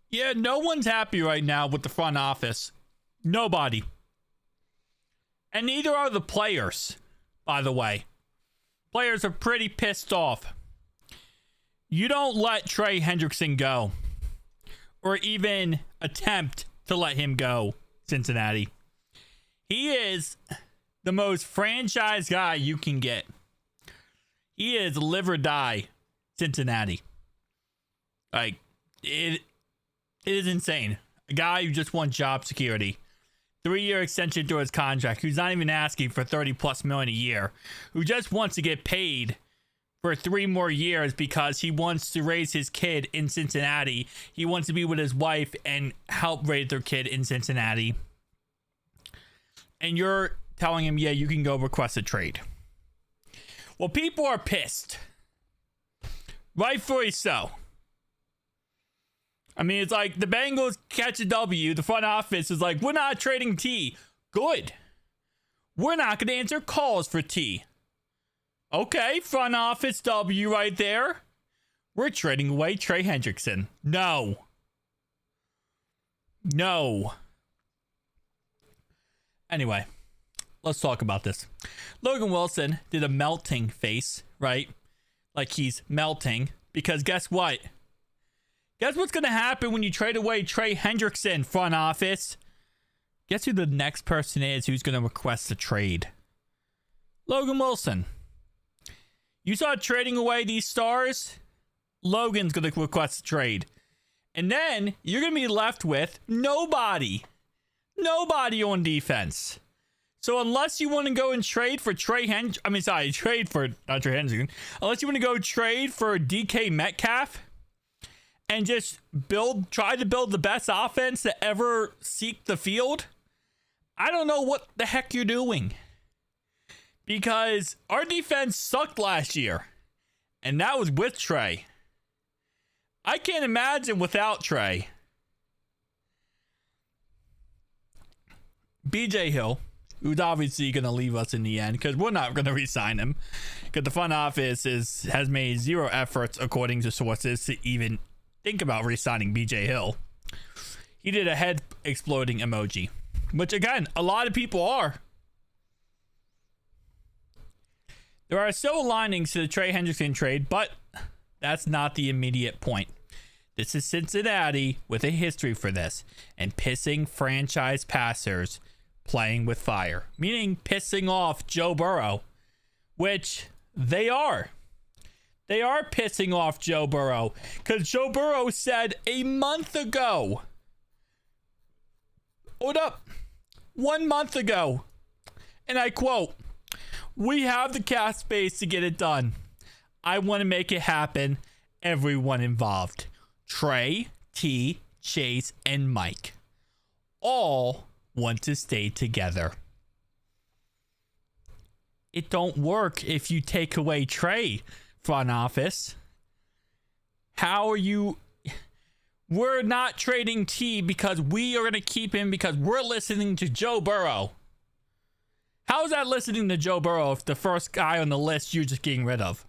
Yeah, no one's happy right now with the front office. Nobody. And neither are the players, by the way. Players are pretty pissed off. You don't let Trey Henderickson go. Or even attempt to let him go, Cincinnati. He is the most franchise guy you can get. He is live or die Cincinnati. Like, it is insane. A guy who just wants job security. 3-year extension to his contract, who's not even asking for $30+ million a year, who just wants to get paid for 3 more years because he wants to raise his kid in Cincinnati. He wants to be with his wife and help raise their kid in Cincinnati. And you're telling him, yeah, you can go request a trade. Well, people are pissed. Rightfully so. I mean, it's like the Bengals catch a W. The front office is like, we're not trading T. Good. We're not going to answer calls for T. Okay, front office W right there. We're trading away Trey Hendrickson. No. Anyway, let's talk about this. Logan Wilson did a melting face, right? Like he's melting. Because guess what? Guess what's going to happen when you trade away Trey Hendrickson, front office? Guess who the next person is who's going to request a trade? Logan Wilson. You start trading away these stars, Logan's going to request a trade. And then you're going to be left with nobody. Nobody on defense. So unless you want to go and trade for unless you want to go trade for DK Metcalf and just try to build the best offense to ever seek the field, I don't know what the heck you're doing. Because our defense sucked last year. And that was with Trey. I can't imagine without Trey. BJ Hill, who's obviously going to leave us in the end because we're not going to re-sign him. Because the front office has made zero efforts, according to sources, to even think about re-signing BJ Hill. He did a head exploding emoji. Which, again, a lot of people are. There are still linings to the Trey Hendrickson trade, but that's not the immediate point. This is Cincinnati with a history for this and pissing franchise passers playing with fire, meaning pissing off Joe Burrow, which they are. They are pissing off Joe Burrow because Joe Burrow said a month ago, hold up, 1 month ago, and I quote, "We have the cap space to get it done. I want to make it happen. Everyone involved. Trey, T, Chase, and Mike all want to stay together." It don't work if you take away Trey, front office. How are you? We're not trading T because we are going to keep him because we're listening to Joe Burrow. How is that listening to Joe Burrow if the first guy on the list you're just getting rid of?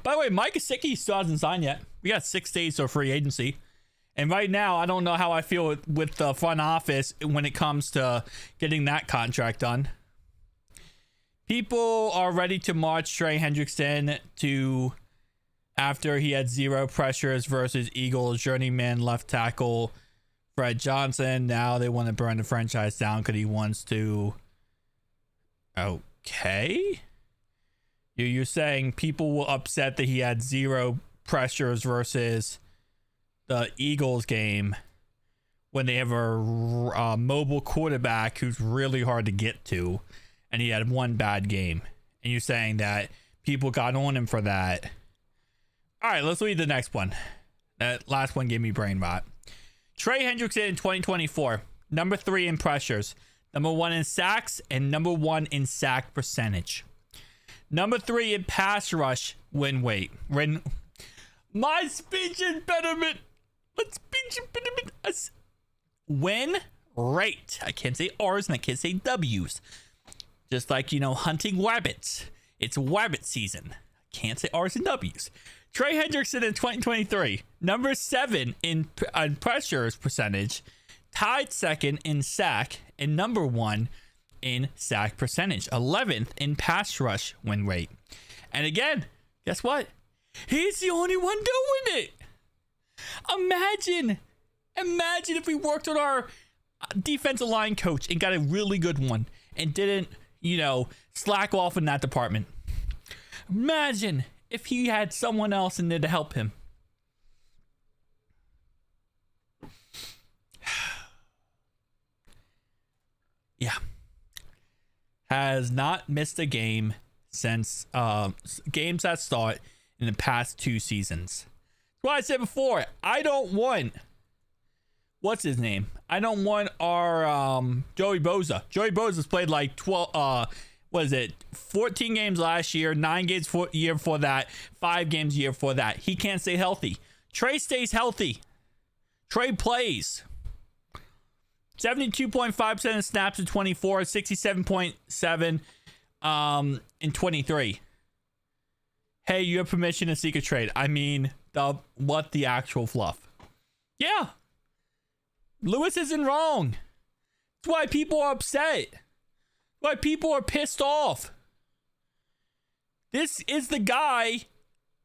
By the way, Mike Gesicki still hasn't signed yet. We got 6 days till free agency. And right now, I don't know how I feel with the front office when it comes to getting that contract done. People are ready to march Trey Hendrickson to after he had 0 pressures versus Eagles journeyman left tackle Fred Johnson. Now they want to burn the franchise down because he wants to. Okay. You're saying people were upset that he had 0 pressures versus the Eagles game when they have a mobile quarterback who's really hard to get to, and he had 1 bad game. And you're saying that people got on him for that. All right, let's read the next one. That last one gave me brain rot. Trey Hendrickson in 2024, number 3 in pressures, number 1 in sacks, and number 1 in sack percentage. Number 3 in pass rush win rate. My speech impediment. Win rate. I can't say R's and I can't say W's. Just like, hunting rabbits. It's rabbit season. I can't say R's and W's. Trey Hendrickson in 2023, number 7 in pressures percentage, tied second in sack, and number 1 in sack percentage, 11th in pass rush win rate. And again, guess what? He's the only one doing it. Imagine if we worked on our defensive line coach and got a really good one and didn't, slack off in that department. Imagine if he had someone else in there to help him. Yeah. Has not missed a game since games that start in the past 2 seasons. That's why I said before, I don't want, what's his name? I don't want our Joey Bosa. Joey Bosa's played like 14 games last year, 9 games year before that, 5 games year before that. He can't stay healthy. Trey stays healthy. Trey plays. 72.5% of snaps in 24, 67.7 in 23. Hey, you have permission to seek a trade. I mean, what the actual fluff? Yeah. Lewis isn't wrong. That's why people are upset. Why people are pissed off. This is the guy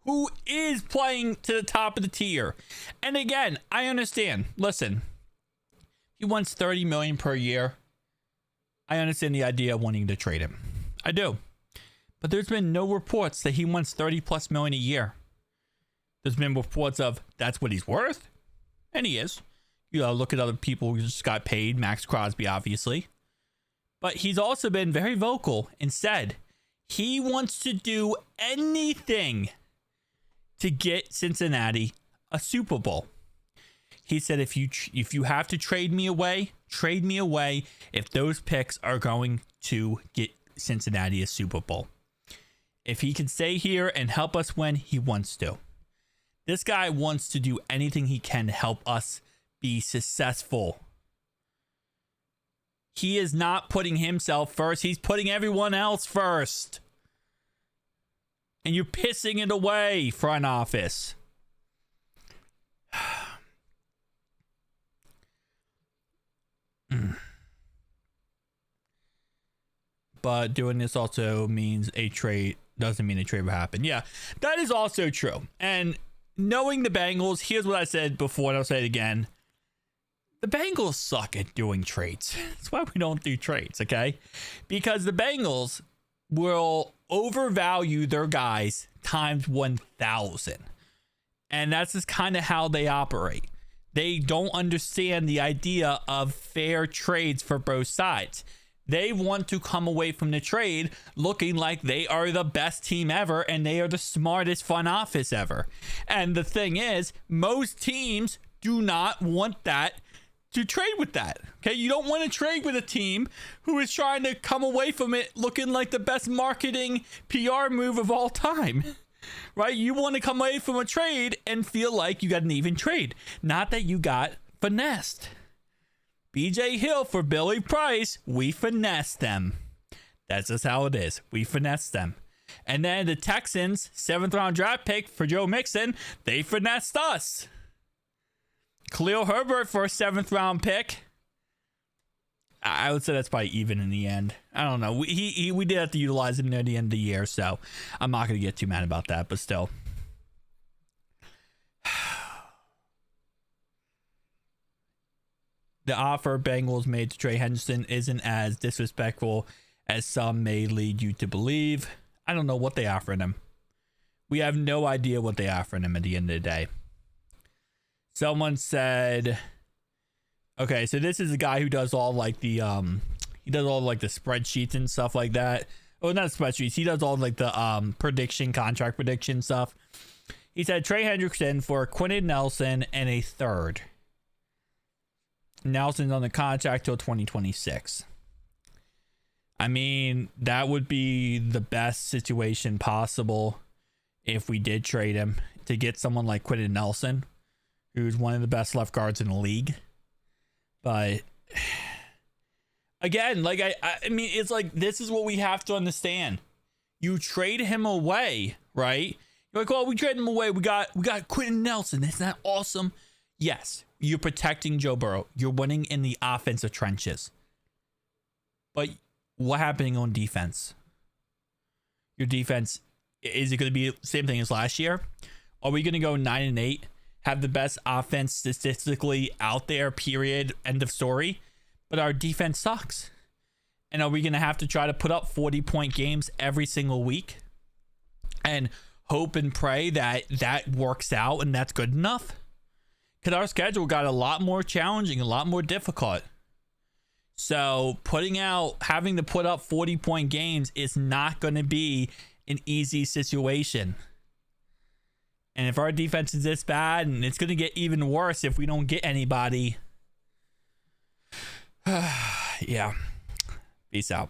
who is playing to the top of the tier. And again, I understand. Listen, he wants $30 million per year. I understand the idea of wanting to trade him. I do. But there's been no reports that he wants $30+ million a year. There's been reports of that's what he's worth. And he is. Look at other people who just got paid. Max Crosby, obviously. But he's also been very vocal and said he wants to do anything to get Cincinnati a Super Bowl. He said, if you have to trade me away if those picks are going to get Cincinnati a Super Bowl. If he can stay here and help us win, he wants to. This guy wants to do anything he can to help us be successful. He is not putting himself first. He's putting everyone else first. And you're pissing it away, front office. But doing this also means doesn't mean a trade will happen. Yeah, that is also true. And knowing the Bengals, here's what I said before, and I'll say it again. The Bengals suck at doing trades. That's why we don't do trades, okay? Because the Bengals will overvalue their guys times 1,000. And that's just kind of how they operate. They don't understand the idea of fair trades for both sides. They want to come away from the trade looking like they are the best team ever and they are the smartest front office ever. And the thing is, most teams do not want that to trade with that. Okay, you don't want to trade with a team who is trying to come away from it looking like the best marketing PR move of all time. Right? You want to come away from a trade and feel like you got an even trade, not that you got finessed. BJ Hill for Billy Price, we finessed them. That's just how it is. We finessed them. And then the Texans, 7th round draft pick for Joe Mixon, they finessed us. Khalil Herbert for a 7th round pick. I would say that's probably even in the end. I don't know. We did have to utilize him near the end of the year, so I'm not going to get too mad about that, but still. The offer Bengals made to Trey Hendrickson isn't as disrespectful as some may lead you to believe. I don't know what they offered him. We have no idea what they offered him at the end of the day. Someone said, okay, so this is a guy who does all like the spreadsheets and stuff like that. Oh, not spreadsheets. He does all like the contract prediction stuff. He said Trey Hendrickson for Quentin Nelson and a 3rd. Nelson's on the contract till 2026. I mean, that would be the best situation possible if we did trade him, to get someone like Quentin Nelson, who's one of the best left guards in the league. But again, like I mean, it's like, this is what we have to understand. You trade him away, right? You're like, well, we traded him away. We got Quentin Nelson. Isn't that awesome? Yes, you're protecting Joe Burrow. You're winning in the offensive trenches. But what happening on defense? Your defense, is it going to be the same thing as last year? Are we going to go 9-8, have the best offense statistically out there, period, end of story? But our defense sucks. And are we going to have to try to put up 40-point games every single week and hope and pray that that works out and that's good enough? Because our schedule got a lot more challenging, a lot more difficult. So having to put up 40-point games is not going to be an easy situation. And if our defense is this bad, and it's going to get even worse if we don't get anybody. Yeah. Peace out.